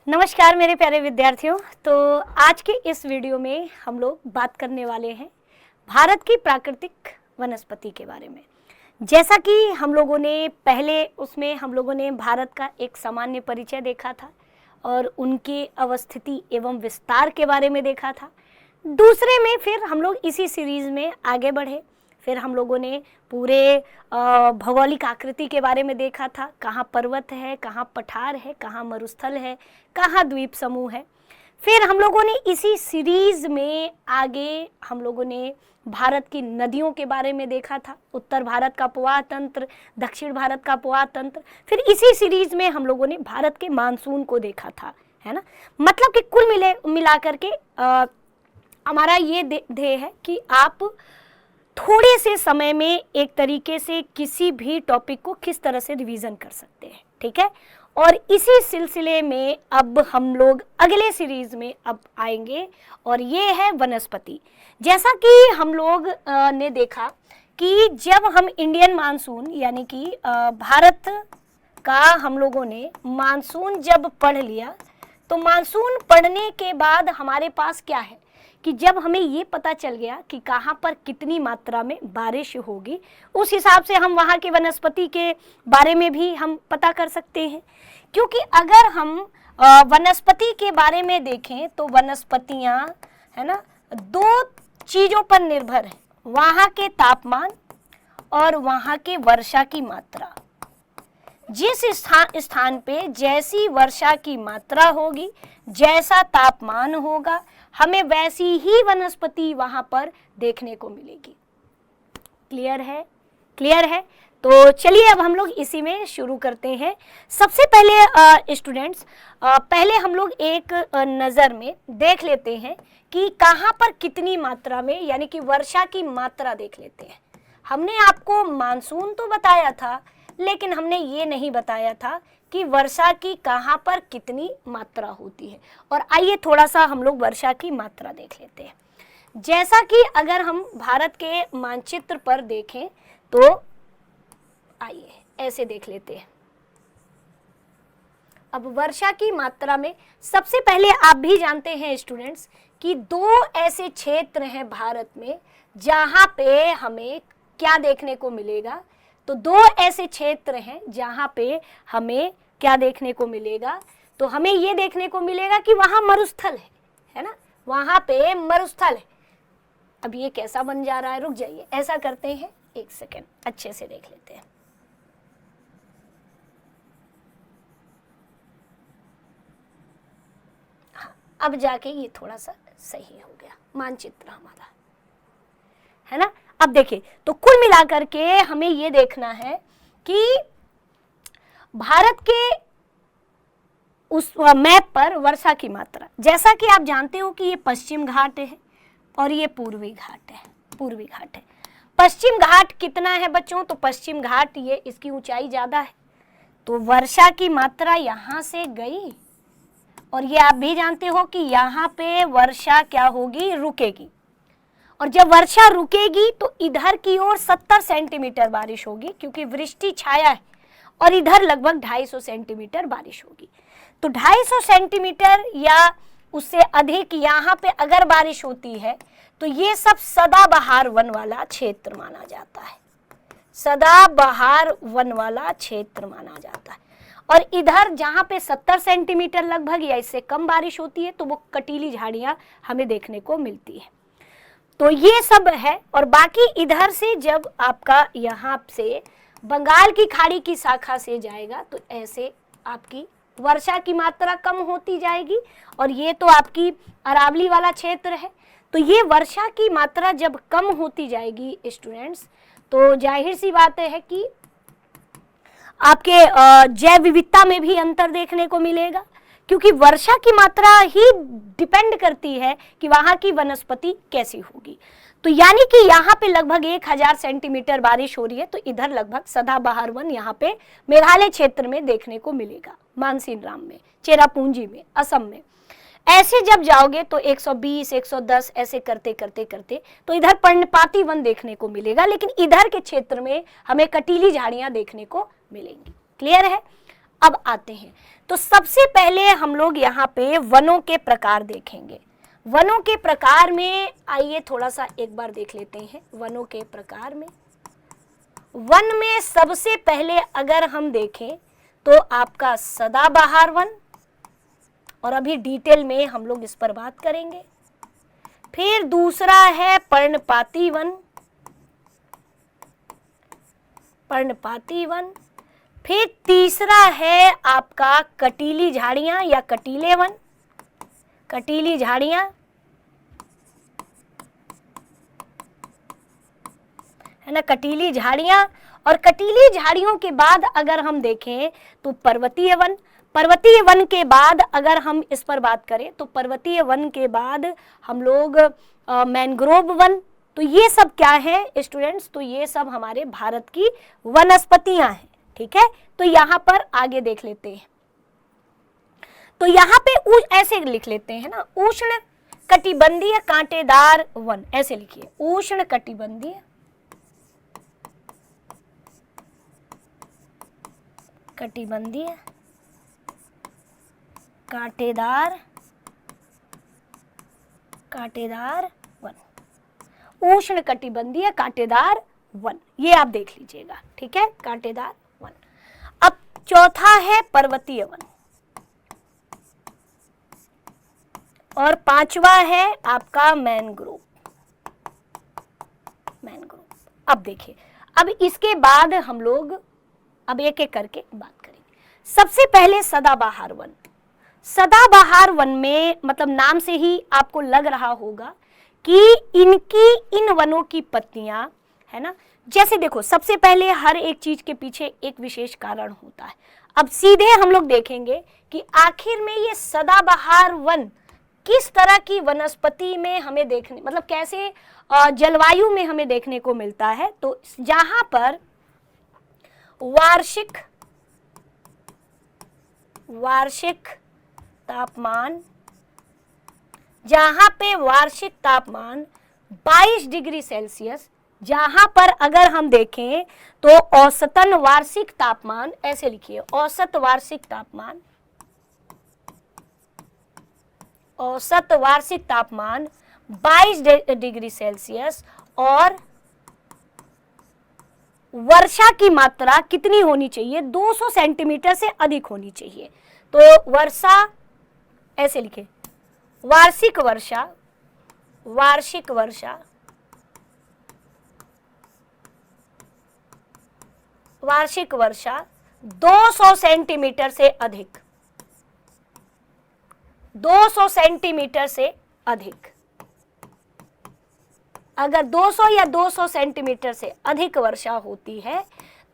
नमस्कार मेरे प्यारे विद्यार्थियों। तो आज के इस वीडियो में हम लोग बात करने वाले हैं भारत की प्राकृतिक वनस्पति के बारे में। जैसा कि हम लोगों ने पहले उसमें हम लोगों ने भारत का एक सामान्य परिचय देखा था और उनके अवस्थिति एवं विस्तार के बारे में देखा था। दूसरे में फिर हम लोग इसी सीरीज़ में आगे बढ़े। फिर हम लोगों ने पूरे भौगोलिक आकृति के बारे में देखा था, कहाँ पर्वत है, कहाँ पठार है, कहाँ मरुस्थल है, कहाँ द्वीप समूह है। फिर हम लोगों ने इसी सीरीज़ में आगे हम लोगों ने भारत की नदियों के बारे में देखा था, उत्तर भारत का पोआ तंत्र, दक्षिण भारत का पोआ तंत्र। फिर इसी सीरीज़ में हम लोगों ने भारत के मानसून को देखा था, है ना। मतलब कि कुल मिला करके हमारा ये ध्येय है कि आप थोड़े से समय में एक तरीके से किसी भी टॉपिक को किस तरह से रिवीजन कर सकते हैं, ठीक है। और इसी सिलसिले में अब हम लोग अगले सीरीज में अब आएंगे और ये है वनस्पति। जैसा कि हम लोग ने देखा कि जब हम इंडियन मानसून यानी कि भारत का हम लोगों ने मानसून जब पढ़ लिया, तो मानसून पढ़ने के बाद हमारे पास क्या है कि जब हमें ये पता चल गया कि कहाँ पर कितनी मात्रा में बारिश होगी, उस हिसाब से हम वहाँ की वनस्पति के बारे में भी हम पता कर सकते हैं। क्योंकि अगर हम वनस्पति के बारे में देखें तो वनस्पतियाँ, है ना, दो चीज़ों पर निर्भर है, वहाँ के तापमान और वहाँ के वर्षा की मात्रा। जिस स्थान पे जैसी वर्षा की मात्रा होगी, जैसा तापमान होगा, हमें वैसी ही वनस्पति वहां पर देखने को मिलेगी। क्लियर है? क्लियर है। तो चलिए अब हम लोग इसी में शुरू करते हैं। सबसे पहले स्टूडेंट्स, पहले हम लोग एक नज़र में देख लेते हैं कि कहाँ पर कितनी मात्रा में, यानी कि वर्षा की मात्रा देख लेते हैं। हमने आपको मानसून तो बताया था, लेकिन हमने ये नहीं बताया था कि वर्षा की कहाँ पर कितनी मात्रा होती है। और आइए थोड़ा सा हम लोग वर्षा की मात्रा देख लेते हैं। जैसा कि अगर हम भारत के मानचित्र पर देखें तो आइए ऐसे देख लेते हैं। अब वर्षा की मात्रा में सबसे पहले आप भी जानते हैं स्टूडेंट्स कि दो ऐसे क्षेत्र हैं भारत में जहाँ पे हमें क्या देखने को मिलेगा। तो दो ऐसे क्षेत्र हैं जहाँ पे हमें क्या देखने को मिलेगा, तो हमें ये देखने को मिलेगा कि वहाँ मरुस्थल है ना, वहाँ पे मरुस्थल है। अब ये कैसा बन जा रहा है, रुक जाइए, ऐसा करते हैं, एक सेकेंड, अच्छे से देख लेते हैं। हाँ, अब जाके ये थोड़ा सा सही हो गया मानचित्र हमारा, है ना। अब देखिए, तो कुल मिलाकर के हमें ये देखना है कि भारत के उस मैप पर वर्षा की मात्रा, जैसा कि आप जानते हो कि ये पश्चिम घाट है और ये पूर्वी घाट है। पूर्वी घाट है, पश्चिम घाट कितना है बच्चों, तो पश्चिम घाट ये इसकी ऊंचाई ज़्यादा है, तो वर्षा की मात्रा यहाँ से गई और ये आप भी जानते हो कि यहाँ पे वर्षा क्या होगी, रुकेगी। और जब वर्षा रुकेगी तो इधर की ओर 70 सेंटीमीटर बारिश होगी, क्योंकि वृष्टि छाया है, और इधर लगभग 250 सेंटीमीटर बारिश होगी। तो 250 सेंटीमीटर या उससे अधिक यहाँ पे अगर बारिश होती है तो ये सब सदाबहार वन वाला क्षेत्र माना जाता है। सदाबहार वन वाला क्षेत्र माना जाता है। और इधर जहाँ पे 70 सेंटीमीटर लगभग या इससे कम बारिश होती है तो वो कटीली झाड़ियाँ हमें देखने को मिलती है। तो ये सब है। और बाकी इधर से जब आपका यहाँ से बंगाल की खाड़ी की शाखा से जाएगा तो ऐसे आपकी वर्षा की मात्रा कम होती जाएगी। और ये तो आपकी अरावली वाला क्षेत्र है। तो ये वर्षा की मात्रा जब कम होती जाएगी स्टूडेंट्स, तो जाहिर सी बात है कि आपके जैव विविधता में भी अंतर देखने को मिलेगा, क्योंकि वर्षा की मात्रा ही डिपेंड करती है कि वहाँ की वनस्पति कैसी होगी। तो यानी कि यहाँ पे लगभग 1000 सेंटीमीटर बारिश हो रही है, तो इधर लगभग सदाबहार वन यहाँ पे मेघालय क्षेत्र में देखने को मिलेगा, मानसीन राम में, चेरापूंजी में, असम में। ऐसे जब जाओगे तो 120, 110 ऐसे करते करते करते तो इधर पर्णपाती वन देखने को मिलेगा, लेकिन इधर के क्षेत्र में हमें कटीली झाड़ियाँ देखने को मिलेंगी। क्लियर है। अब आते हैं, तो सबसे पहले हम लोग यहाँ पे वनों के प्रकार देखेंगे। वनों के प्रकार में आइए थोड़ा सा एक बार देख लेते हैं। वनों के प्रकार में, वन में सबसे पहले अगर हम देखें तो आपका सदाबहार वन, और अभी डिटेल में हम लोग इस पर बात करेंगे। फिर दूसरा है पर्णपाती वन, पर्णपाती वन। फिर तीसरा है आपका कटीली झाड़ियां या कटीले वन, कटीली झाड़ियां, है ना, कटीली झाड़ियां। और कटीली झाड़ियों के बाद अगर हम देखें तो पर्वतीय वन, पर्वतीय वन के बाद अगर हम इस पर बात करें तो पर्वतीय वन के बाद हम लोग मैंग्रोव वन। तो ये सब क्या है स्टूडेंट्स, तो ये सब हमारे भारत की वनस्पतियां हैं, ठीक है। तो यहाँ पर आगे देख लेते हैं। तो यहाँ पे ऐसे लिख लेते हैं ना, उष्ण कटिबंधीय कांटेदार वन, ऐसे लिखिए, उष्ण कटिबंधीय कटिबंधीय कांटेदार वन, उष्ण कटिबंधीय कांटेदार वन, ये आप देख लीजिएगा, ठीक है, कांटेदार वन। अब चौथा है पर्वतीय वन, और पांचवा है आपका मैंग्रोव। अब देखिए, अब इसके बाद हम लोग अब एक एक करके बात करेंगे। सबसे पहले सदाबहार वन। सदाबहार वन में मतलब नाम से ही आपको लग रहा होगा कि इन वनों की पत्तियां, है ना, जैसे देखो सबसे पहले हर एक चीज के पीछे एक विशेष कारण होता है। अब सीधे हम लोग देखेंगे कि आखिर में ये सदाबहार वन किस तरह की वनस्पति में हमें देखने, मतलब कैसे जलवायु में हमें देखने को मिलता है। तो जहां पर वार्षिक तापमान, जहां पे वार्षिक तापमान 22 डिग्री सेल्सियस, जहां पर अगर हम देखें तो औसतन वार्षिक तापमान, ऐसे लिखिए, औसत वार्षिक तापमान 22 डिग्री सेल्सियस, और वर्षा की मात्रा कितनी होनी चाहिए, 200 सेंटीमीटर से अधिक होनी चाहिए। तो वर्षा, ऐसे लिखे, वार्षिक वर्षा 200 सेंटीमीटर से अधिक, 200 सेंटीमीटर से अधिक। अगर 200 या 200 सेंटीमीटर से अधिक वर्षा होती है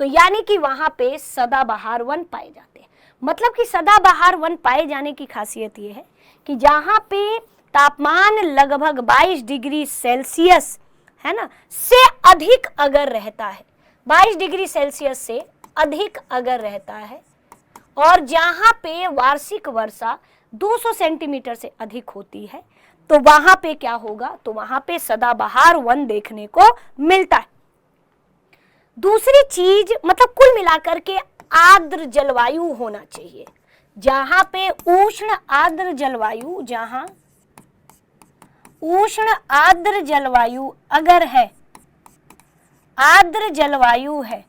तो यानी कि वहां पे सदाबहार वन पाए जाते हैं। मतलब कि सदाबहार वन पाए जाने की खासियत ये है कि जहां पे तापमान लगभग 22 डिग्री सेल्सियस, है ना, से अधिक अगर रहता है, 22 डिग्री सेल्सियस से अधिक अगर रहता है, और जहां पे वार्षिक वर्षा 200 सेंटीमीटर से अधिक होती है, तो वहां पे क्या होगा, तो वहां पे सदाबहार वन देखने को मिलता है। दूसरी चीज, मतलब कुल मिलाकर के आर्द्र जलवायु होना चाहिए। जहां पे उष्ण आर्द्र जलवायु, जहां उष्ण आर्द्र जलवायु अगर है, आर्द्र जलवायु है,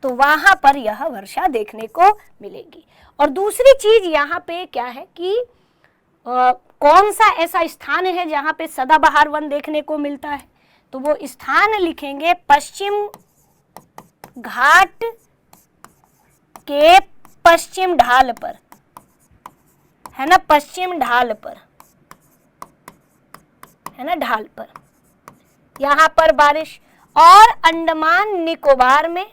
तो वहां पर यह वर्षा देखने को मिलेगी। और दूसरी चीज यहाँ पे क्या है कि कौन सा ऐसा स्थान है जहां पे सदाबहार वन देखने को मिलता है, तो वो स्थान लिखेंगे पश्चिम घाट के पश्चिम ढाल पर, है ना, पश्चिम ढाल पर, है ना, ढाल पर, यहां पर बारिश। और अंडमान निकोबार में,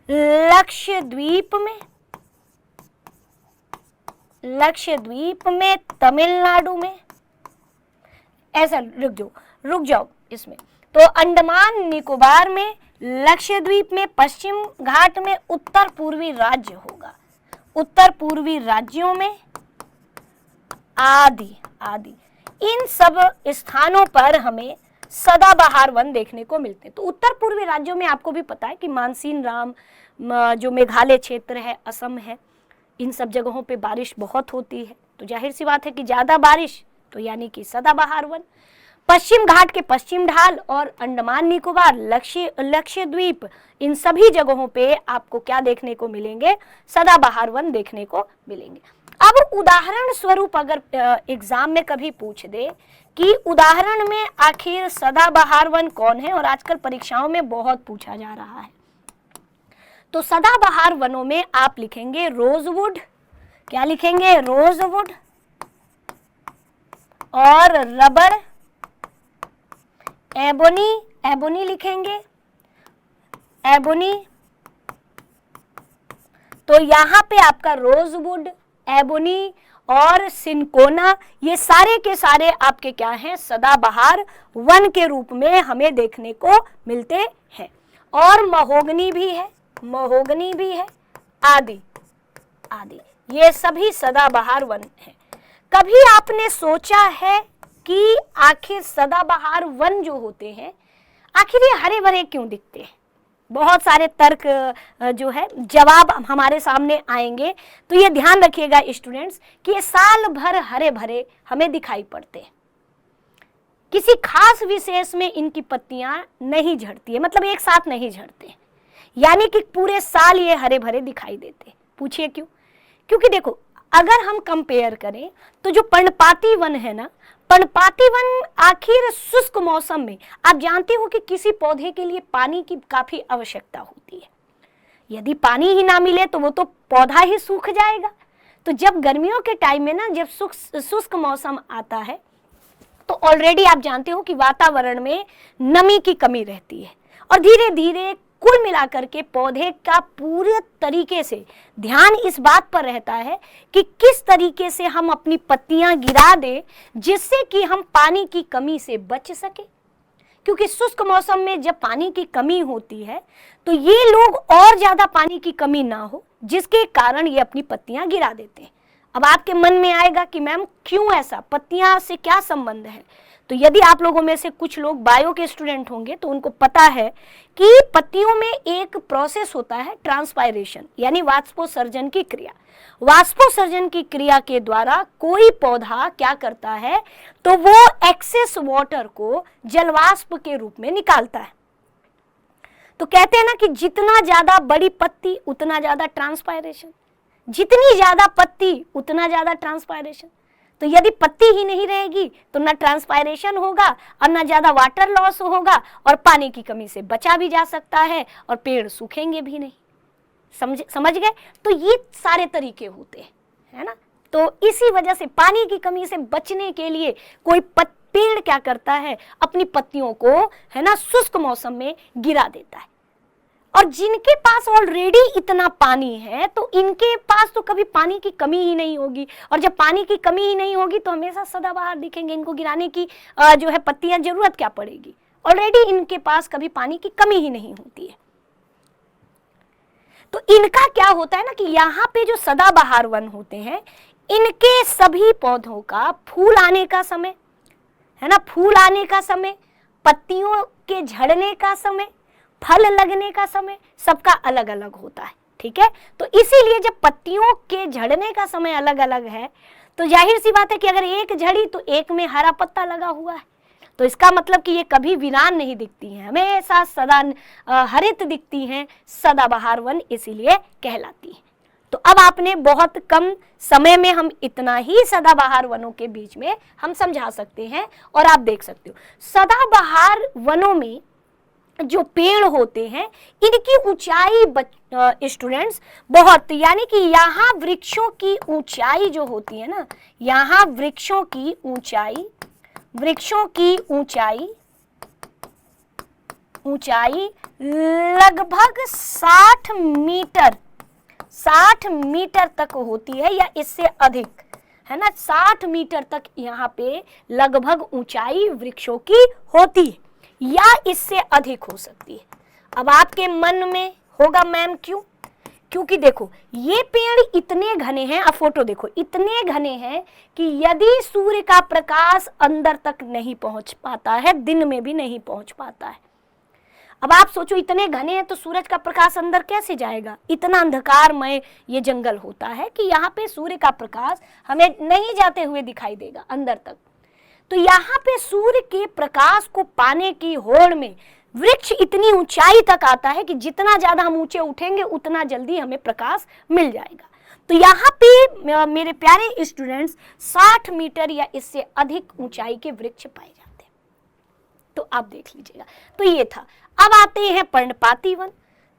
लक्षद्वीप में, तमिलनाडु में, ऐसा रुक जाओ इसमें। तो अंडमान निकोबार में, लक्षद्वीप में, पश्चिम घाट में, उत्तर पूर्वी राज्य होगा, उत्तर पूर्वी राज्यों में, आदि इन सब स्थानों पर हमें सदाबहार वन देखने को मिलते हैं। तो उत्तर पूर्वी राज्यों में आपको भी पता है कि मानसीन राम, जो मेघालय क्षेत्र है, असम है, इन सब जगहों पे बारिश बहुत होती है। तो जाहिर सी बात है कि ज़्यादा बारिश तो यानी कि सदाबहार वन। पश्चिम घाट के पश्चिम ढाल और अंडमान निकोबार, लक्षद्वीप, इन सभी जगहों पे आपको क्या देखने को मिलेंगे? सदाबहार वन देखने को मिलेंगे। अब उदाहरण स्वरूप अगर एग्जाम में कभी पूछ दे कि उदाहरण में आखिर सदाबहार वन कौन है, और आजकल परीक्षाओं में बहुत पूछा जा रहा है, तो सदाबहार वनों में आप लिखेंगे रोजवुड। क्या लिखेंगे? रोजवुड और रबर, एबोनी, एबोनी लिखेंगे, एबोनी। तो यहां पे आपका रोजवुड, एबोनी और सिनकोना, ये सारे के सारे आपके क्या हैं? सदाबहार वन के रूप में हमें देखने को मिलते हैं। और महोगनी भी है, महोगनी भी है, आदि आदि, ये सभी सदाबहार वन है। कभी आपने सोचा है कि आखिर सदाबहार वन जो होते हैं आखिर ये हरे भरे क्यों दिखते हैं? बहुत सारे तर्क जो है जवाब हमारे सामने आएंगे। तो ये ध्यान रखिएगा स्टूडेंट्स कि ये साल भर हरे भरे हमें दिखाई पड़ते हैं। किसी खास विशेष में इनकी पत्तियां नहीं झड़ती है, मतलब एक साथ नहीं झड़ते, यानी कि पूरे साल ये हरे भरे दिखाई देते। पूछिए क्यों? क्योंकि देखो, अगर हम कंपेयर करें तो जो पर्णपाती वन है ना, पर्णपाती वन आखिर शुष्क मौसम में, आप जानते हो कि किसी पौधे के लिए पानी की काफी आवश्यकता होती है। यदि पानी ही ना मिले तो वो तो पौधा ही सूख जाएगा। तो जब गर्मियों के टाइम में ना, जब शुष्क मौसम आता है तो ऑलरेडी आप जानते हो कि वातावरण में नमी की कमी रहती है, और धीरे धीरे कुल मिलाकर के पौधे का पूरे तरीके से ध्यान इस बात पर रहता है कि किस तरीके से हम अपनी पत्तियां गिरा दें जिससे कि हम पानी की कमी से बच सके। क्योंकि शुष्क मौसम में जब पानी की कमी होती है तो ये लोग और ज्यादा पानी की कमी ना हो, जिसके कारण ये अपनी पत्तियां गिरा देते हैं। अब आपके मन में आएगा कि मैम क्यों ऐसा, पत्तियां से क्या संबंध है? तो यदि आप लोगों में से कुछ लोग बायो के स्टूडेंट होंगे तो उनको पता है कि पत्तियों में एक प्रोसेस होता है ट्रांसपायरेशन, यानी वाष्पोत्सर्जन की क्रिया। वाष्पोत्सर्जन की क्रिया के द्वारा कोई पौधा क्या करता है, तो वो एक्सेस वाटर को जलवाष्प के रूप में निकालता है। तो कहते हैं ना कि जितना ज्यादा बड़ी पत्ती उतना ज्यादा ट्रांसपायरेशन, जितनी ज्यादा पत्ती उतना ज्यादा ट्रांसपायरेशन। तो यदि पत्ती ही नहीं रहेगी तो ना ट्रांसपायरेशन होगा और ना ज्यादा वाटर लॉस होगा, और पानी की कमी से बचा भी जा सकता है और पेड़ सूखेंगे भी नहीं। समझ गए? तो ये सारे तरीके होते हैं, है ना। तो इसी वजह से पानी की कमी से बचने के लिए कोई पेड़ क्या करता है, अपनी पत्तियों को, है ना, शुष्क मौसम में गिरा देता है। और जिनके पास ऑलरेडी इतना पानी है तो इनके पास तो कभी पानी की कमी ही नहीं होगी, और जब पानी की कमी ही नहीं होगी तो हमेशा सदाबहार दिखेंगे। इनको गिराने की जो है पत्तियां जरूरत क्या पड़ेगी, ऑलरेडी इनके पास कभी पानी की कमी ही नहीं होती है। तो इनका क्या होता है ना कि यहाँ पे जो सदाबहार वन होते हैं, इनके सभी पौधों का फूल आने का समय, है ना, फूल आने का समय, पत्तियों के झड़ने का समय, फल लगने का समय, सबका अलग अलग होता है। ठीक है, तो इसीलिए जब पत्तियों के झड़ने का समय अलग अलग है तो जाहिर सी बात है कि अगर एक झड़ी तो एक में हरा पत्ता लगा हुआ है, तो इसका मतलब कि ये कभी वीरान नहीं दिखती हैं, हमेशा सदा हरित दिखती हैं, सदाबहार वन इसीलिए कहलाती है। तो अब आपने बहुत कम समय में हम इतना ही सदाबहार वनों के बीच में हम समझा सकते हैं। और आप देख सकते हो सदाबहार वनों में जो पेड़ होते हैं इनकी ऊंचाई स्टूडेंट्स बहुत, यानी कि यहाँ वृक्षों की ऊंचाई जो होती है ना, यहाँ वृक्षों की ऊंचाई लगभग 60 मीटर तक होती है, या इससे अधिक, है ना। 60 मीटर तक यहाँ पे लगभग ऊंचाई वृक्षों की होती है, या इससे अधिक हो सकती है। अब आपके मन में होगा मैम क्यों? क्योंकि देखो ये पेड़ इतने घने हैं, अब फोटो देखो, इतने घने हैं कि यदि सूर्य का प्रकाश अंदर तक नहीं पहुंच पाता है, दिन में भी नहीं पहुंच पाता है। अब आप सोचो इतने घने हैं तो सूरज का प्रकाश अंदर कैसे जाएगा? इतना अंधकारमय ये जंगल होता है कि यहाँ पे सूर्य का प्रकाश हमें नहीं जाते हुए दिखाई देगा अंदर तक। तो यहाँ पे सूर्य के प्रकाश को पाने की होड़ में वृक्ष इतनी ऊंचाई तक आता है कि जितना ज्यादा हम ऊंचे उठेंगे उतना जल्दी हमें प्रकाश मिल जाएगा। तो यहाँ पे मेरे प्यारे स्टूडेंट्स 60 मीटर या इससे अधिक ऊंचाई के वृक्ष पाए जाते हैं। तो आप देख लीजिएगा। तो ये था। अब आते हैं पर्णपाती वन।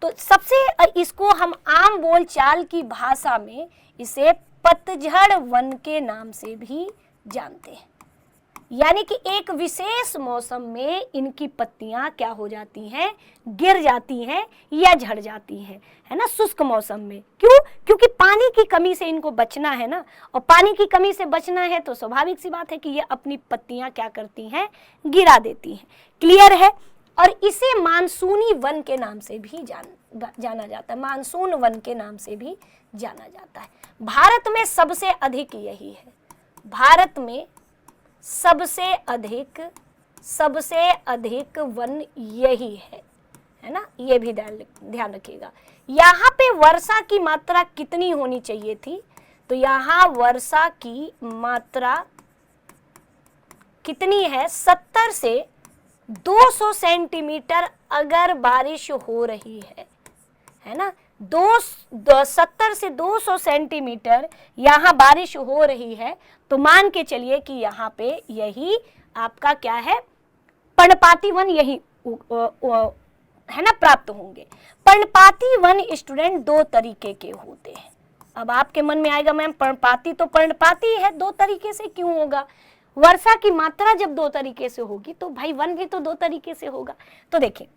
तो सबसे इसको हम आम बोलचाल की भाषा में इसे पतझड़ वन के नाम से भी जानते हैं। यानी कि एक विशेष मौसम में इनकी पत्तियां क्या हो जाती हैं? गिर जाती हैं या झड़ जाती हैं, है ना, शुष्क मौसम में। क्यों? क्योंकि पानी की कमी से इनको बचना है ना, और पानी की कमी से बचना है तो स्वाभाविक सी बात है कि ये अपनी पत्तियां क्या करती हैं? गिरा देती हैं। क्लियर है? और इसे मानसूनी वन के नाम से भी जाना जाता है। मानसून वन के नाम से भी जाना जाता है। भारत में सबसे अधिक यही है। भारत में सबसे अधिक वन यही है ना, ये भी ध्यान रखिएगा। यहाँ पे वर्षा की मात्रा कितनी होनी चाहिए थी? तो यहाँ वर्षा की मात्रा कितनी है? 70 से 200 सेंटीमीटर अगर बारिश हो रही है ना, 70 से 200 सेंटीमीटर यहाँ बारिश हो रही है तो मान के चलिए कि यहाँ पे यही आपका क्या है? पर्णपाती वन यही है ना, प्राप्त होंगे। पर्णपाती वन स्टूडेंट दो तरीके के होते हैं। अब आपके मन में आएगा मैम पर्णपाती तो पर्णपाती है, दो तरीके से क्यों होगा? वर्षा की मात्रा जब दो तरीके से होगी तो भाई वन भी तो दो तरीके से होगा। तो देखिए,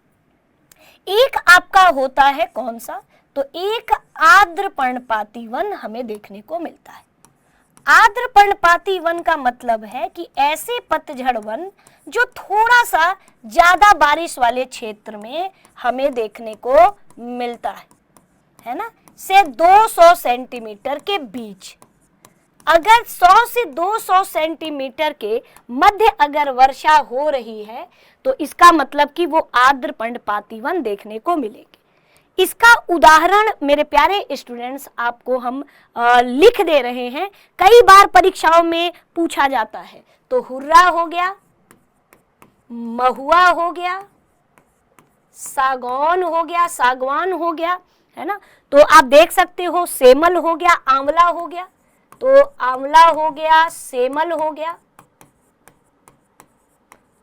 एक आपका होता है कौन सा? तो एक आर्द्र पर्णपाती वन हमें देखने को मिलता है। आर्द्र पर्णपाती वन का मतलब है कि ऐसे पतझड़ वन जो थोड़ा सा ज्यादा बारिश वाले क्षेत्र में हमें देखने को मिलता है ना, से 200 सेंटीमीटर के बीच। अगर 100 से 200 सेंटीमीटर के मध्य अगर वर्षा हो रही है तो इसका मतलब कि वो आर्द्र पर्णपाती वन देखने को मिलेगी। इसका उदाहरण मेरे प्यारे स्टूडेंट्स आपको हम लिख दे रहे हैं, कई बार परीक्षाओं में पूछा जाता है। तो हुर्रा हो गया, महुआ हो गया, सागौन हो गया, सागवान हो गया, है ना। तो आप देख सकते हो सेमल हो गया, आंवला हो गया। तो आंवला हो गया, सेमल हो गया,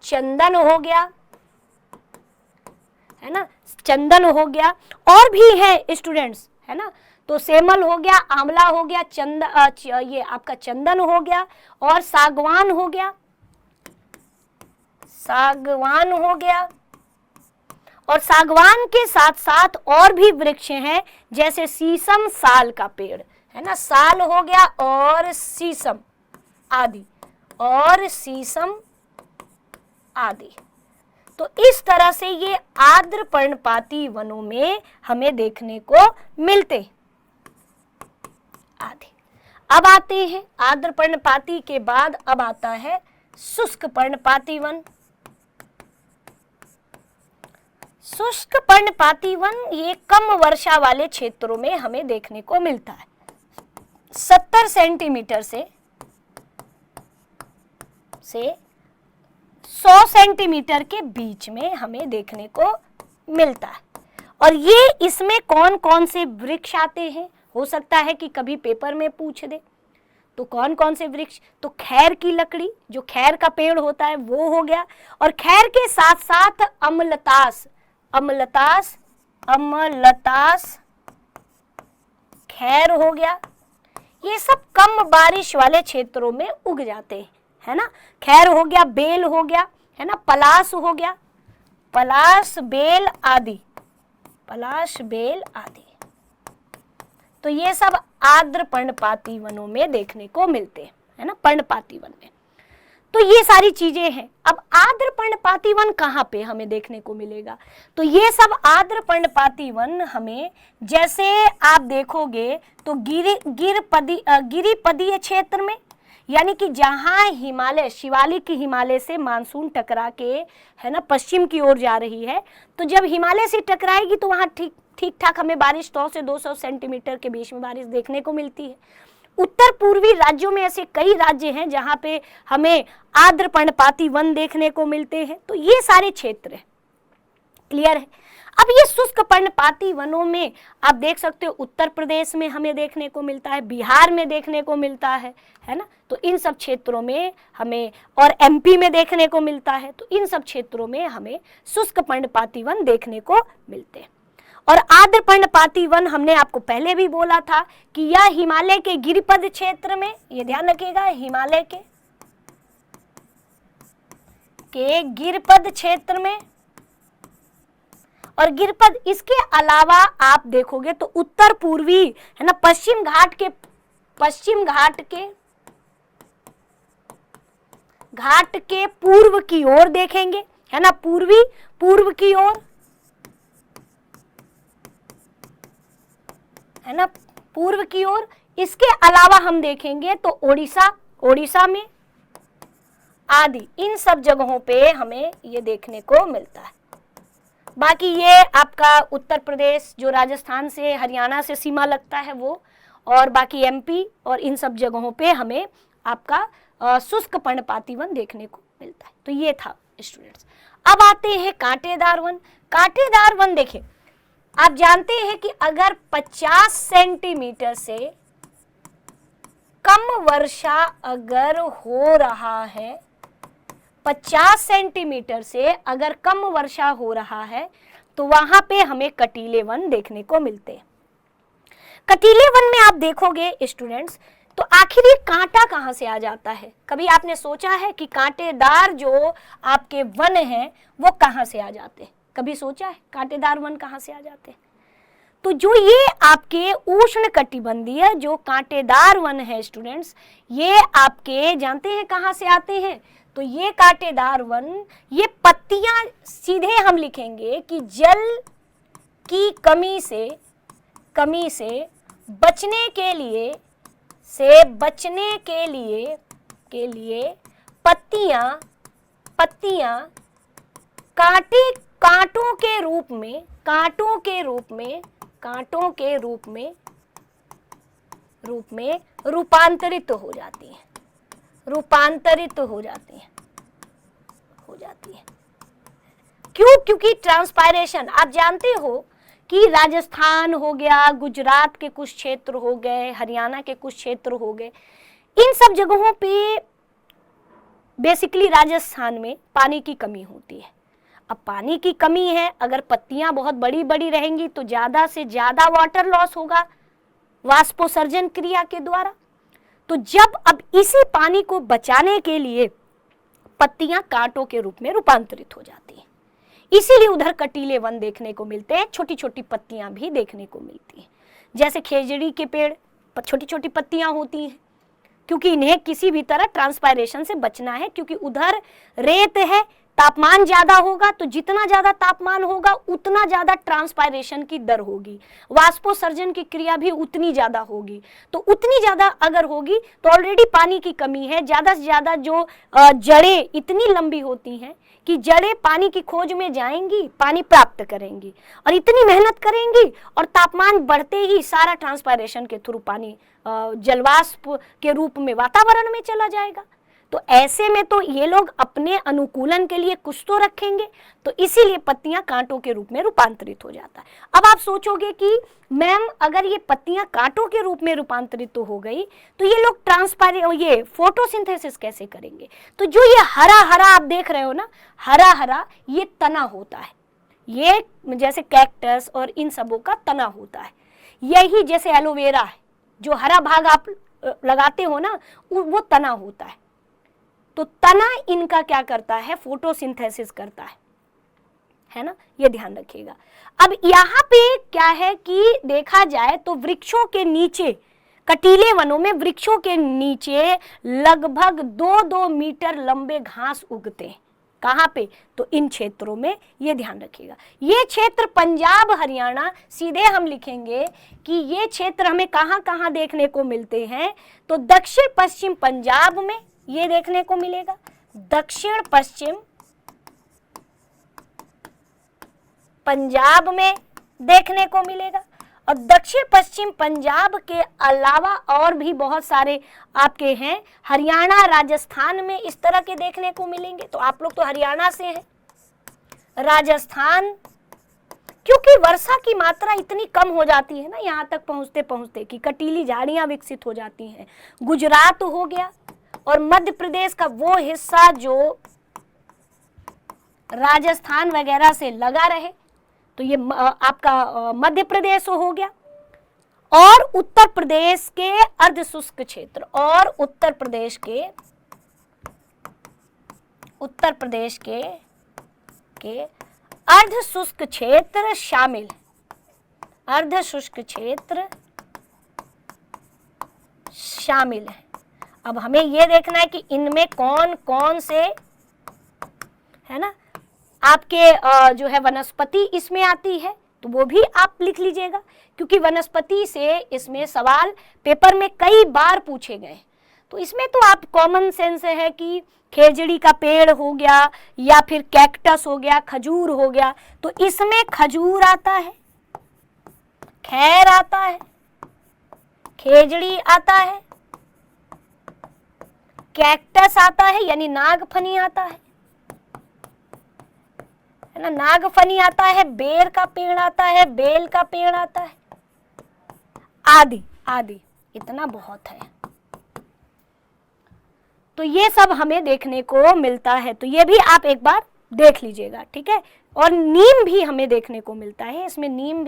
चंदन हो गया, है ना, चंदन हो गया, और भी है स्टूडेंट्स, है ना। तो सेमल हो गया, आंवला हो गया, ये आपका चंदन हो गया, और सागवान हो गया, सागवान हो गया। और सागवान के साथ साथ और भी वृक्ष हैं, जैसे शीशम, साल का पेड़, है ना, साल हो गया और शीशम आदि, और शीशम आदि। तो इस तरह से ये आर्द्र पर्णपाती वनों में हमें देखने को मिलते आदि। अब आते हैं आर्द्र पर्णपाती के बाद अब आता है शुष्क पर्णपाती वन। शुष्क पर्णपाती वन ये कम वर्षा वाले क्षेत्रों में हमें देखने को मिलता है। 70 सेंटीमीटर से 100 सेंटीमीटर के बीच में हमें देखने को मिलता है। और ये इसमें कौन कौन से वृक्ष आते हैं? हो सकता है कि कभी पेपर में पूछ दे। तो कौन कौन से वृक्ष? तो खैर की लकड़ी, जो खैर का पेड़ होता है वो हो गया, और खैर के साथ साथ अमलतास, अमलतास, अमलतास खैर हो गया। ये सब कम बारिश वाले क्षेत्रों में उग जाते हैं, है ना। खैर हो गया, बेल हो गया, है ना, पलाश हो गया, पलाश, बेल आदि, पलाश, बेल आदि। तो ये सब आर्द्र पर्णपाती वनों में देखने को मिलते हैं, है ना, पर्णपाती वन में। तो ये सारी चीजें हैं। अब आर्द्र पर्णपाती वन कहाँ पे हमें देखने को मिलेगा? तो ये सब आर्द्र पर्णपाती वन हमें, जैसे आप देखोगे तो गिरिपदीय क्षेत्र में, यानी कि जहां हिमालय, शिवालिक हिमालय से मानसून टकरा के, है ना, पश्चिम की ओर जा रही है, तो जब हिमालय से टकराएगी तो वहां ठीक ठाक हमें बारिश 100 से 200 सेंटीमीटर के बीच में बारिश देखने को मिलती है। उत्तर पूर्वी राज्यों में ऐसे कई राज्य हैं जहां पे हमें आर्द्र पर्णपाती वन देखने को मिलते हैं। तो ये सारे क्षेत्र हैं, क्लियर है। अब ये शुष्क पर्णपाती वनों में आप देख सकते हो उत्तर प्रदेश में हमें देखने को मिलता है, बिहार में देखने को मिलता है ना। तो इन सब क्षेत्रों में हमें, और एमपी में देखने को मिलता है, तो इन सब क्षेत्रों में हमें शुष्क पर्णपाती वन देखने को मिलते हैं। और आर्द्र पर्णपाती वन हमने आपको पहले भी बोला था कि यह हिमालय के गिरिपद क्षेत्र में, ये ध्यान रखिएगा, हिमालय के गिरिपद क्षेत्र में, और गिरिपद, इसके अलावा आप देखोगे तो उत्तर पूर्वी, है ना, पश्चिम घाट के पूर्व की ओर देखेंगे, है ना, पूर्व की ओर, है ना, पूर्व की ओर। इसके अलावा हम देखेंगे तो ओडिशा में आदि, इन सब जगहों पे हमें ये देखने को मिलता है। बाकी ये आपका उत्तर प्रदेश, जो राजस्थान से, हरियाणा से सीमा लगता है वो, और बाकी एमपी और इन सब जगहों पे हमें आपका शुष्क पर्णपाती वन देखने को मिलता है। तो ये था स्टूडेंट्स। अब आते हैं कांटेदार वन। कांटेदार वन देखिए, आप जानते हैं कि अगर 50 सेंटीमीटर से कम वर्षा अगर हो रहा है, 50 सेंटीमीटर से अगर कम वर्षा हो रहा है, तो वहां पे हमें कटीले वन देखने को मिलते हैं। कटीले वन में आप देखोगे स्टूडेंट्स, तो आखिर ये कांटा कहां से आ जाता है? कभी आपने सोचा है कि कांटेदार जो आपके वन हैं वो कहां से आ जाते हैं? कभी सोचा है कांटेदार वन कहां से आ जाते हैं? तो जो ये आपके उष्ण कटिबंधीय जो कांटेदार वन है स्टूडेंट्स, ये आपके जानते हैं कहां से आते हैं? तो ये कांटेदार वन, ये पत्तियां, सीधे हम लिखेंगे कि जल की कमी से बचने के लिए पत्तियां कांटों के रूप में रूपांतरित हो जाती हैं। क्यों? क्योंकि ट्रांसपायरेशन, आप जानते हो कि राजस्थान हो गया, गुजरात के कुछ क्षेत्र हो गए, हरियाणा के कुछ क्षेत्र हो गए, इन सब जगहों पे बेसिकली राजस्थान में पानी की कमी होती है। अब पानी की कमी है, अगर पत्तियां बहुत बड़ी बड़ी रहेंगी तो ज़्यादा से ज़्यादा वाटर लॉस होगा वाष्पोसर्जन क्रिया के द्वारा। तो जब अब इसी पानी को बचाने के लिए पत्तियां कांटों के रूप में रूपांतरित हो जाती हैं, इसीलिए उधर कटीले वन देखने को मिलते हैं। छोटी छोटी पत्तियां भी देखने को मिलती हैं, जैसे खेजड़ी के पेड़ छोटी छोटी पत्तियां होती हैं, क्योंकि इन्हें किसी भी तरह ट्रांसपायरेशन से बचना है, क्योंकि उधर रेत है, तापमान ज्यादा होगा, तो जितना ज्यादा तापमान होगा उतना ज्यादा ट्रांसपायरेशन की दर होगी, वाष्पोसर्जन की क्रिया भी उतनी ज्यादा होगी। तो उतनी ज्यादा अगर होगी तो ऑलरेडी पानी की कमी है, ज्यादा से ज्यादा जो जड़ें इतनी लंबी होती हैं कि जड़ें पानी की खोज में जाएंगी, पानी प्राप्त करेंगी और इतनी मेहनत करेंगी, और तापमान बढ़ते ही सारा ट्रांसपायरेशन के थ्रू पानी जलवाष्प के रूप में वातावरण में चला जाएगा। तो ऐसे में तो ये लोग अपने अनुकूलन के लिए कुछ तो रखेंगे, तो इसीलिए पत्तियां कांटों के रूप में रूपांतरित हो जाता है। अब आप सोचोगे कि मैम अगर ये पत्तियां कांटों के रूप में रूपांतरित तो हो गई, तो ये लोग ये फोटोसिंथेसिस कैसे करेंगे? तो जो ये हरा हरा आप देख रहे हो ना, हरा हरा ये तना होता है, ये जैसे कैक्टस और इन सबों का तना होता है। यही जैसे एलोवेरा है, जो हरा भाग आप लगाते हो ना, वो तना होता है। तो तना इनका क्या करता है? फोटोसिंथेसिस करता है ना, ये ध्यान रखिएगा। अब यहाँ पे क्या है कि देखा जाए तो वृक्षों के नीचे कटीले वनों में वृक्षों के नीचे लगभग 2-2 मीटर लंबे घास उगते हैं। कहाँ पे? तो इन क्षेत्रों में, ये ध्यान रखिएगा। ये क्षेत्र पंजाब हरियाणा, सीधे हम लिखेंगे कि ये क्षेत्र हमें कहाँ कहाँ देखने को मिलते हैं, तो दक्षिण पश्चिम पंजाब में ये देखने को मिलेगा, दक्षिण पश्चिम पंजाब में देखने को मिलेगा। और दक्षिण पश्चिम पंजाब के अलावा और भी बहुत सारे आपके हैं, हरियाणा राजस्थान में इस तरह के देखने को मिलेंगे। तो आप लोग तो हरियाणा से हैं, राजस्थान, क्योंकि वर्षा की मात्रा इतनी कम हो जाती है ना यहाँ तक पहुँचते पहुँचते कि कटीली झाड़ियाँ विकसित हो जाती हैं। गुजरात हो गया और मध्य प्रदेश का वो हिस्सा जो राजस्थान वगैरह से लगा रहे, तो ये आपका मध्य प्रदेश हो गया। और उत्तर प्रदेश के अर्ध शुष्क क्षेत्र, और उत्तर प्रदेश के अर्ध शुष्क क्षेत्र शामिल, अर्ध शुष्क क्षेत्र शामिल है। अब हमें यह देखना है कि इनमें कौन कौन से, है ना, आपके जो है वनस्पति इसमें आती है, तो वो भी आप लिख लीजिएगा, क्योंकि वनस्पति से इसमें सवाल पेपर में कई बार पूछे गए। तो इसमें तो आप कॉमन सेंस है कि खेजड़ी का पेड़ हो गया या फिर कैक्टस हो गया, खजूर हो गया, तो इसमें खजूर आता है, खैर आता है, खेजड़ी आता है, कैक्टस आता है यानी नागफनी आता है ना, नागफनी आता है, बेर का पेड़ आता है, बेल का पेड़ आता है, आदि आदि, इतना बहुत है। तो ये सब हमें देखने को मिलता है, तो ये भी आप एक बार देख लीजिएगा, ठीक है। और नीम भी हमें देखने को मिलता है, इसमें नीम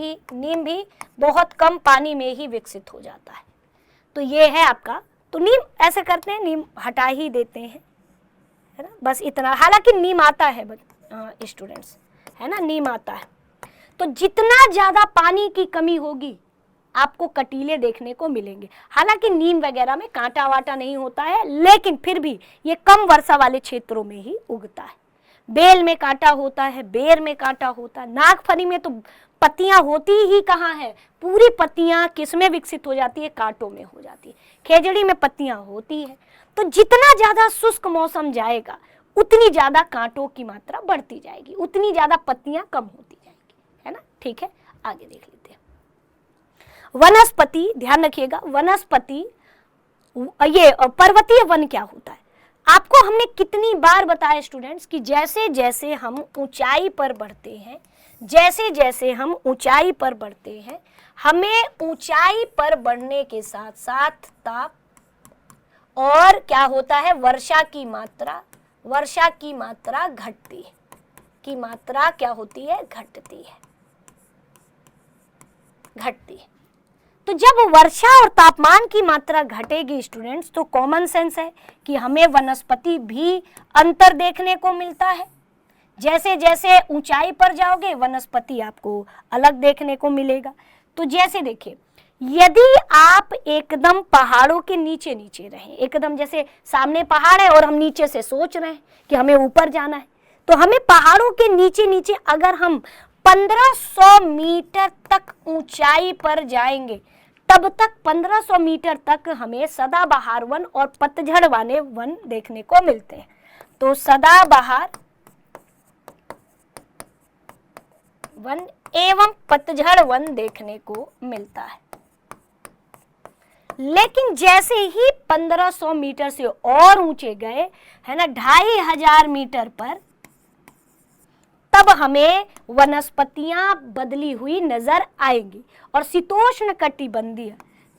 भी बहुत कम पानी में ही विकसित हो जाता है। तो ये है आपका, तो नीम ऐसे करते हैं, नीम हटा ही देते हैं, है ना, बस इतना। हालांकि नीम आता है स्टूडेंट्स, है ना, नीम आता है। तो जितना ज्यादा पानी की कमी होगी आपको कटीले देखने को मिलेंगे। हालांकि नीम वगैरह में कांटा वाटा नहीं होता है, लेकिन फिर भी ये कम वर्षा वाले क्षेत्रों में ही उगता है। बेल में कांटा होता है, बेर में कांटा होता है, नागफनी में तो पत्तियां होती ही कहाँ है, पूरी पत्तियां किस में विकसित हो जाती है, कांटों में हो जाती है। खेजड़ी में पत्तियां होती है। तो जितना ज्यादा शुष्क मौसम जाएगा उतनी ज्यादा कांटों की मात्रा बढ़ती जाएगी, उतनी ज्यादा पत्तियां कम होती जाएंगी, है ना, ठीक है। आगे देख लेते हैं वनस्पति, ध्यान रखिएगा, वनस्पति, ये पर्वतीय वन क्या होता है। आपको हमने कितनी बार बताया स्टूडेंट्स कि जैसे जैसे हम ऊंचाई पर बढ़ते हैं, जैसे जैसे हम ऊंचाई पर बढ़ते हैं, हमें ऊंचाई पर बढ़ने के साथ साथ ताप और क्या होता है, वर्षा की मात्रा घटती है, की मात्रा क्या होती है, घटती है। तो जब वर्षा और तापमान की मात्रा घटेगी स्टूडेंट्स, तो कॉमन सेंस है कि हमें वनस्पति भी अंतर देखने को मिलता है। जैसे जैसे ऊंचाई पर जाओगे वनस्पति आपको अलग देखने को मिलेगा। तो जैसे देखिए, यदि आप एकदम पहाड़ों के नीचे नीचे रहें, एकदम जैसे सामने पहाड़ है और हम नीचे से सोच रहे हैं कि हमें ऊपर जाना है, तो हमें पहाड़ों के नीचे नीचे अगर हम 1500 मीटर तक ऊंचाई पर जाएंगे, तब तक 1500 मीटर तक हमें सदाबहार वन और पतझड़ वाले वन देखने को मिलते हैं। तो सदाबहार वन एवं पतझड़ वन देखने को मिलता है। लेकिन जैसे ही 1500 मीटर से और ऊंचे गए, है ना, 2500 मीटर पर, तब हमें वनस्पतियां बदली हुई नजर आएंगी। और शीतोष्ण कटिबंधीय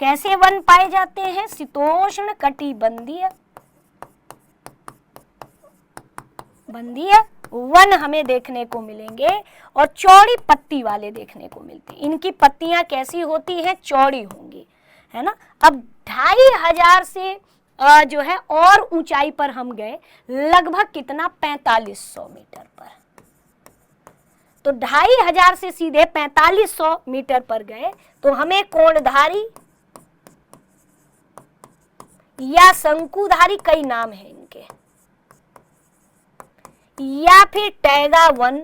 कैसे वन पाए जाते हैं, शीतोष्ण कटिबंधीय वन हमें देखने को मिलेंगे और चौड़ी पत्ती वाले देखने को मिलते हैं। इनकी पत्तियां कैसी होती हैं, चौड़ी होंगी, है ना। अब 2500 से जो है और ऊंचाई पर हम गए, लगभग कितना, 4500 मीटर पर। तो 2500 से सीधे 4500 मीटर पर गए, तो हमें कोणधारी या शंकुधारी, कई नाम हैं इनके, या फिर टैगा वन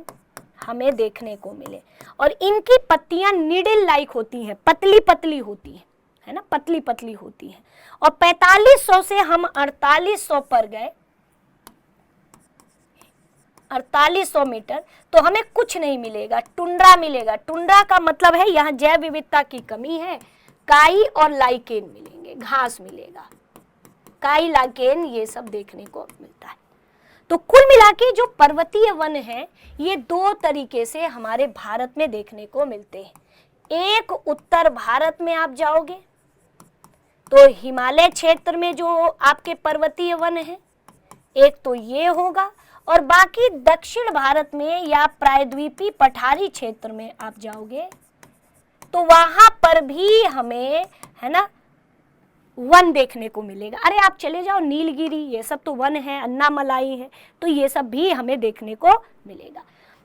हमें देखने को मिले। और इनकी पत्तियां नीडल लाइक होती हैं, पतली पतली होती हैं, है ना, पतली पतली होती हैं। और 4500 से हम 4800 पर गए, 4800 मीटर, तो हमें कुछ नहीं मिलेगा, टुंड्रा मिलेगा। टुंड्रा का मतलब है यहाँ जैव विविधता की कमी है, काई और लाइकेन मिलेंगे, घास मिलेगा, काई लाइकेन ये सब देखने को मिलता है। तो कुल मिला के जो पर्वतीय वन है ये दो तरीके से हमारे भारत में देखने को मिलते हैं। एक, उत्तर भारत में आप जाओगे तो हिमालय क्षेत्र में जो आपके पर्वतीय वन है, एक तो ये होगा, और बाकी दक्षिण भारत में या प्रायद्वीपीय पठारी क्षेत्र में आप जाओगे तो वहां पर भी हमें, है ना, वन देखने को मिलेगा। अरे आप चले जाओ नीलगिरी, ये सब तो वन है, अन्नामलाई है, तो ये सब भी हमें देखने को मिलेगा।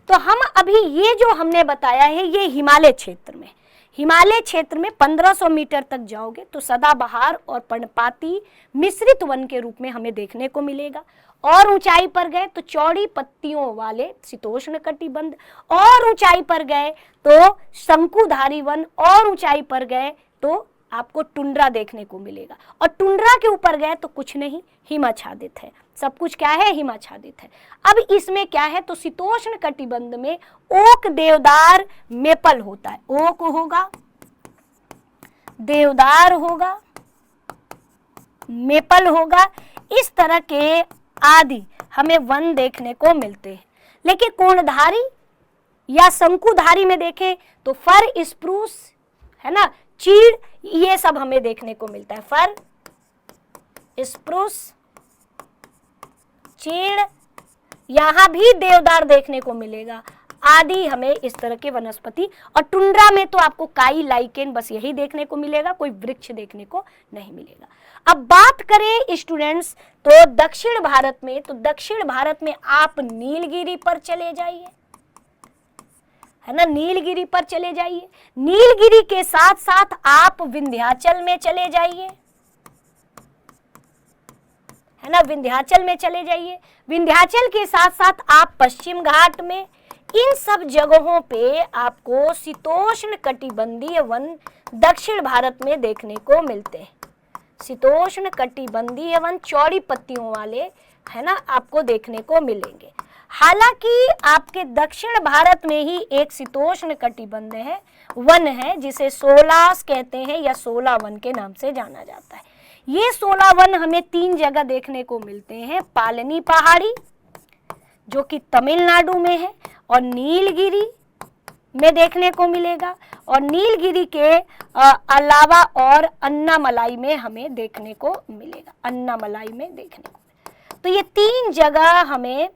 तो हम अभी ये जो हमने बताया है ये हिमालय क्षेत्र में, हिमालय क्षेत्र में 1500 मीटर तक जाओगे तो सदाबहार और पर्णपाती मिश्रित वन के रूप में हमें देखने को मिलेगा। और ऊंचाई पर गए तो चौड़ी पत्तियों वाले शीतोष्ण कटिबंध, और ऊंचाई पर गए तो शंकुधारी वन, और ऊंचाई पर गए तो आपको टुंड्रा देखने को मिलेगा। और टुंड्रा के ऊपर गए तो कुछ नहीं, हिमाच्छादित है, सब कुछ क्या है, हिमाच्छादित है। अब इसमें क्या है तो शीतोष्ण कटिबंध में ओक, देवदार, मेपल होता है। ओक होगा, देवदार होगा, मेपल होगा, इस तरह के आदि हमें वन देखने को मिलते हैं। लेकिन कोणधारी या शंकुधारी में देखें तो फर, स्प्रूस, है ना, चीड़, ये सब हमें देखने को मिलता है। फर, स्प्रूस, चीड़, यहां भी देवदार देखने को मिलेगा, आदि हमें इस तरह के वनस्पति। और टुंड्रा में तो आपको काई, लाइकेन, बस यही देखने को मिलेगा, कोई वृक्ष देखने को नहीं मिलेगा। अब बात करें स्टूडेंट्स तो दक्षिण भारत में, तो दक्षिण भारत में आप नीलगिरी पर चले जाइए, है ना, नीलगिरी पर चले जाइए। नीलगिरी के साथ साथ आप विंध्याचल में चले जाइए, है ना, विंध्याचल में चले जाइए। विंध्याचल के साथ साथ आप पश्चिम घाट में, इन सब जगहों पे आपको शीतोष्ण कटिबंधीय वन दक्षिण भारत में देखने को मिलते हैं। शीतोष्ण कटिबंधीय वन चौड़ी पत्तियों वाले, है ना, आपको देखने को मिलेंगे। हालांकि आपके दक्षिण भारत में ही एक शीतोष्ण कटिबंध है, वन है, जिसे सोलास कहते हैं या 16 वन के नाम से जाना जाता है। ये 16 वन हमें 3 जगह देखने को मिलते हैं, पालनी पहाड़ी जो कि तमिलनाडु में है, और नीलगिरी में देखने को मिलेगा, और नीलगिरी के अलावा और अन्नामलाई में हमें देखने को मिलेगा, अन्नामलाई में देखने को। तो ये 3 जगह हमें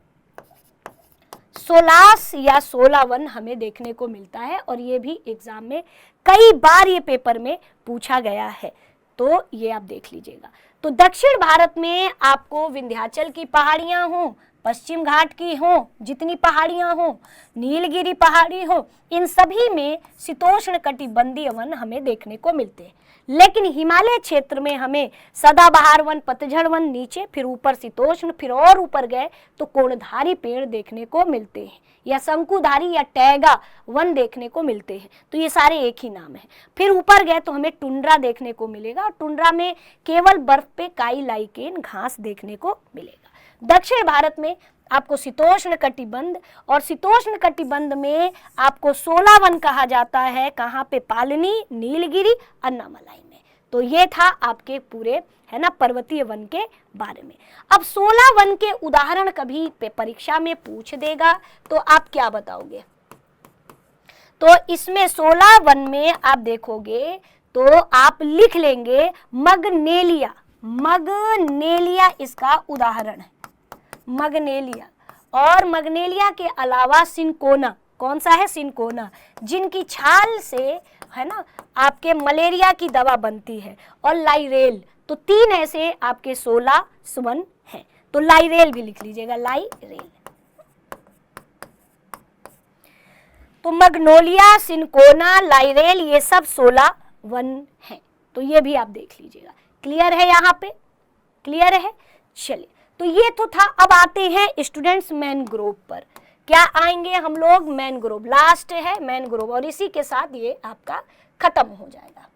सोलास या 16 वन हमें देखने को मिलता है, और ये भी एग्जाम में कई बार ये पेपर में पूछा गया है, तो ये आप देख लीजिएगा। तो दक्षिण भारत में आपको विंध्याचल की पहाड़ियां हों, पश्चिम घाट की हों, जितनी पहाड़ियां हों, नीलगिरी पहाड़ी हो, इन सभी में शीतोष्ण कटिबंधीय वन हमें देखने को मिलते हैं। लेकिन हिमालय क्षेत्र में हमें सदाबहार वन, पतझड़ वन नीचे, फिर ऊपर शीतोष्ण, फिर और ऊपर गए तो कोणधारी पेड़ देखने को मिलते हैं, या शंकुधारी या टैगा वन देखने को मिलते हैं। तो ये सारे एक ही नाम है। फिर ऊपर गए तो हमें टुंड्रा देखने को मिलेगा, और टुंड्रा में केवल बर्फ पे काई, लाइकेन, घास देखने को मिलेगा। दक्षिण भारत में आपको शीतोष्ण कटिबंध, और शीतोष्ण कटिबंध में आपको 16 वन कहा जाता है। कहाँ पे? पालनी, नीलगिरी, अन्नामलाई में। तो ये था आपके पूरे, है ना, पर्वतीय वन के बारे में। अब 16 वन के उदाहरण कभी परीक्षा में पूछ देगा तो आप क्या बताओगे? तो इसमें 16 वन में आप देखोगे तो आप लिख लेंगे मगनेलिया। मगनेलिया इसका उदाहरण है, मगनेलिया। और मगनेलिया के अलावा सिनकोना, कौन सा है? सिनकोना, जिनकी छाल से, है ना, आपके मलेरिया की दवा बनती है। और लाइरेल। तो 3 ऐसे आपके 16 वन हैं। तो लाइरेल भी लिख लीजिएगा, लाइरेल। तो मगनोलिया, सिनकोना, लाइरेल, ये सब 16 वन हैं। तो ये भी आप देख लीजिएगा। क्लियर है यहाँ पे? क्लियर है? चलिए, तो ये तो था। अब आते हैं स्टूडेंट्स मैनग्रोव पर। क्या आएंगे हम लोग? मैनग्रोव लास्ट है, मैनग्रोव, और इसी के साथ ये आपका खत्म हो जाएगा।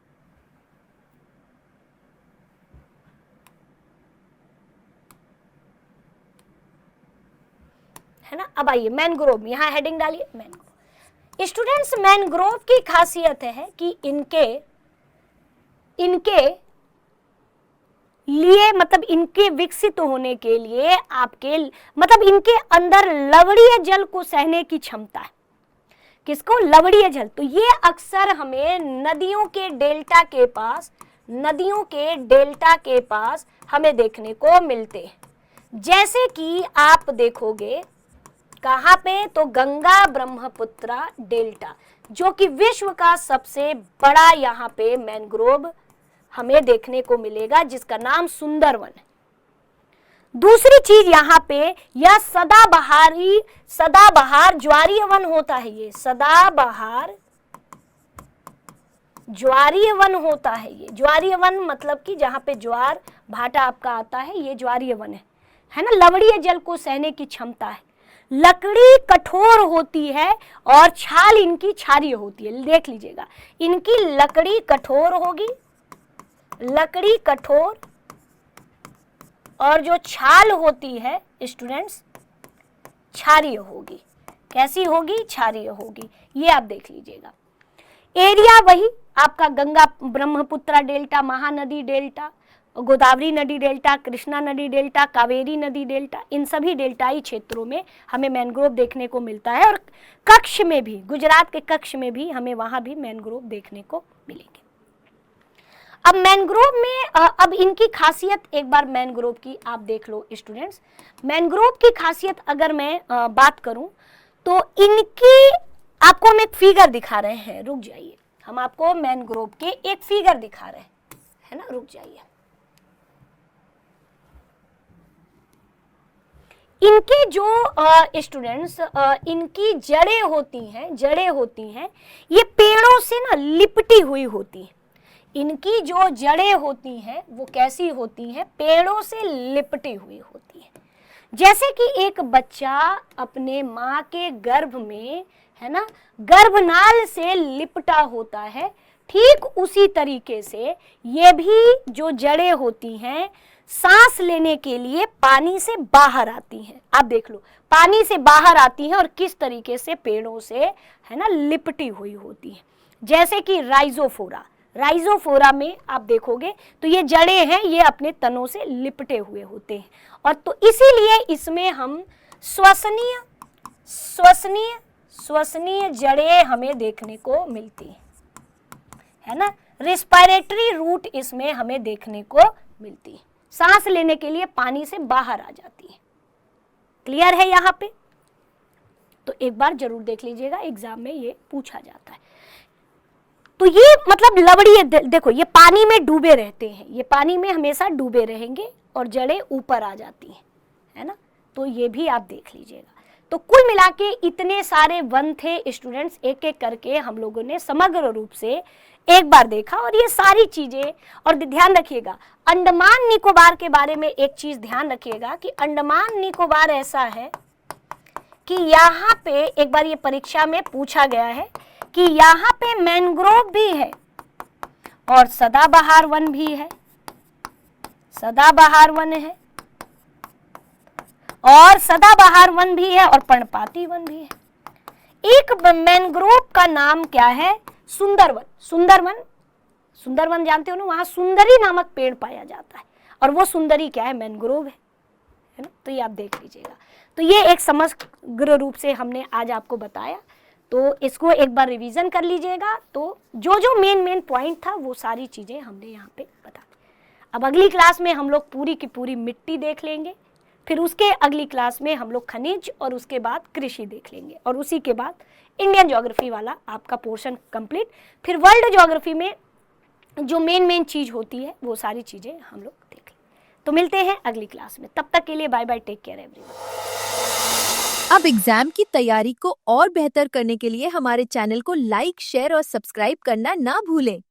है ना? अब आइए मैनग्रोव, यहां हेडिंग डालिए मैनग्रोव। स्टूडेंट्स मैनग्रोव की खासियत है कि इनके लिए मतलब इनके विकसित होने के लिए आपके मतलब इनके अंदर लवणीय जल को सहने की क्षमता है। किसको? लवणीय जल। तो ये अक्सर हमें नदियों के डेल्टा के पास हमें देखने को मिलते हैं। जैसे कि आप देखोगे कहाँ पे? तो गंगा ब्रह्मपुत्रा डेल्टा, जो कि विश्व का सबसे बड़ा यहाँ पे मैनग्रोव हमें देखने को मिलेगा, जिसका नाम सुंदरवन है। दूसरी चीज यहाँ पे यह सदाबहार ज्वारीय वन होता है। ये सदाबहार ज्वारीय वन होता है। ये ज्वारीय वन मतलब कि जहाँ पे ज्वार भाटा आपका आता है, ये ज्वारीय वन है ना? लवणीय जल को सहने की क्षमता है। लकड़ी कठोर होती है और छाल इनकी क्षारीय होती है। देख लीजिएगा, इनकी लकड़ी कठोर होगी, लकड़ी कठोर, और जो छाल होती है स्टूडेंट्स क्षारीय होगी। कैसी होगी? क्षारीय होगी। ये आप देख लीजिएगा। एरिया वही आपका गंगा ब्रह्मपुत्रा डेल्टा, महानदी डेल्टा, गोदावरी नदी डेल्टा, कृष्णा नदी डेल्टा, कावेरी नदी डेल्टा, इन सभी डेल्टाई क्षेत्रों में हमें मैनग्रोव देखने को मिलता है। और कक्ष में भी, गुजरात के कक्ष में भी हमें वहां भी मैनग्रोव देखने को मिलेंगे। अब मैनग्रोव में अब इनकी खासियत एक बार मैनग्रोव की आप देख लो स्टूडेंट्स। मैनग्रोव की खासियत अगर मैं बात करूं तो इनकी आपको हम एक फिगर दिखा रहे हैं, रुक जाइए, हम आपको मैनग्रोव के एक फिगर दिखा रहे हैं, है ना? रुक जाइए। इनके जो स्टूडेंट्स इनकी जड़ें होती हैं, ये पेड़ों से ना लिपटी हुई होती हैं। इनकी जो जड़ें होती हैं वो कैसी होती हैं? पेड़ों से लिपटी हुई होती हैं। जैसे कि एक बच्चा अपने माँ के गर्भ में, है ना, गर्भनाल से लिपटा होता है, ठीक उसी तरीके से ये भी जो जड़ें होती हैं सांस लेने के लिए पानी से बाहर आती हैं। आप देख लो, पानी से बाहर आती हैं और किस तरीके से पेड़ों से, है ना, लिपटी हुई होती हैं। जैसे कि राइजोफोरा में आप देखोगे तो ये जड़ें हैं, ये अपने तनों से लिपटे हुए होते हैं। और तो इसीलिए इसमें हम श्वसनीय जड़ें हमें देखने को मिलती हैं, है ना? रिस्पायरेटरी रूट इसमें हमें देखने को मिलती है। सांस लेने के लिए पानी से बाहर आ जाती है। क्लियर है यहाँ पे? तो एक बार जरूर देख लीजिएगा, एग्जाम में ये पूछा जाता है। तो ये मतलब लवणीय, देखो ये पानी में डूबे रहते हैं, ये पानी में हमेशा डूबे रहेंगे और जड़ें ऊपर आ जाती हैं, है ना? तो ये भी आप देख लीजिएगा। तो कुल मिला के इतने सारे वन थे स्टूडेंट्स, एक एक करके हम लोगों ने समग्र रूप से एक बार देखा। और ये सारी चीजें, और ध्यान रखिएगा अंडमान निकोबार के बारे में एक चीज ध्यान रखिएगा कि अंडमान निकोबार ऐसा है कि यहाँ पे एक बार ये परीक्षा में पूछा गया है कि यहाँ पे मैनग्रोव भी है और सदाबहार वन भी है, सदाबहार वन है और सदाबहार वन भी है और पर्णपाती वन भी है। एक मैनग्रोव का नाम क्या है? सुंदरवन जानते हो ना, वहां सुंदरी नामक पेड़ पाया जाता है और वो सुंदरी क्या है? मैनग्रोव है ना? तो ये आप देख लीजिएगा। तो ये एक समग्र रूप से हमने आज आपको बताया, तो इसको एक बार रिवीजन कर लीजिएगा। तो जो जो मेन पॉइंट था वो सारी चीजें हमने यहाँ पे बता दी। अब अगली क्लास में हम लोग पूरी की पूरी मिट्टी देख लेंगे, फिर उसके अगली क्लास में हम लोग खनिज और उसके बाद कृषि देख लेंगे, और उसी के बाद इंडियन ज्योग्राफी वाला आपका पोर्शन कंप्लीट। फिर वर्ल्ड ज्योग्राफी में जो मेन चीज होती है वो सारी चीजें हम लोग देख लेंगे। तो मिलते हैं अगली क्लास में, तब तक के लिए bye bye, take care everyone. अब एग्जाम की तैयारी को और बेहतर करने के लिए हमारे चैनल को लाइक, शेयर और सब्सक्राइब करना ना भूलें।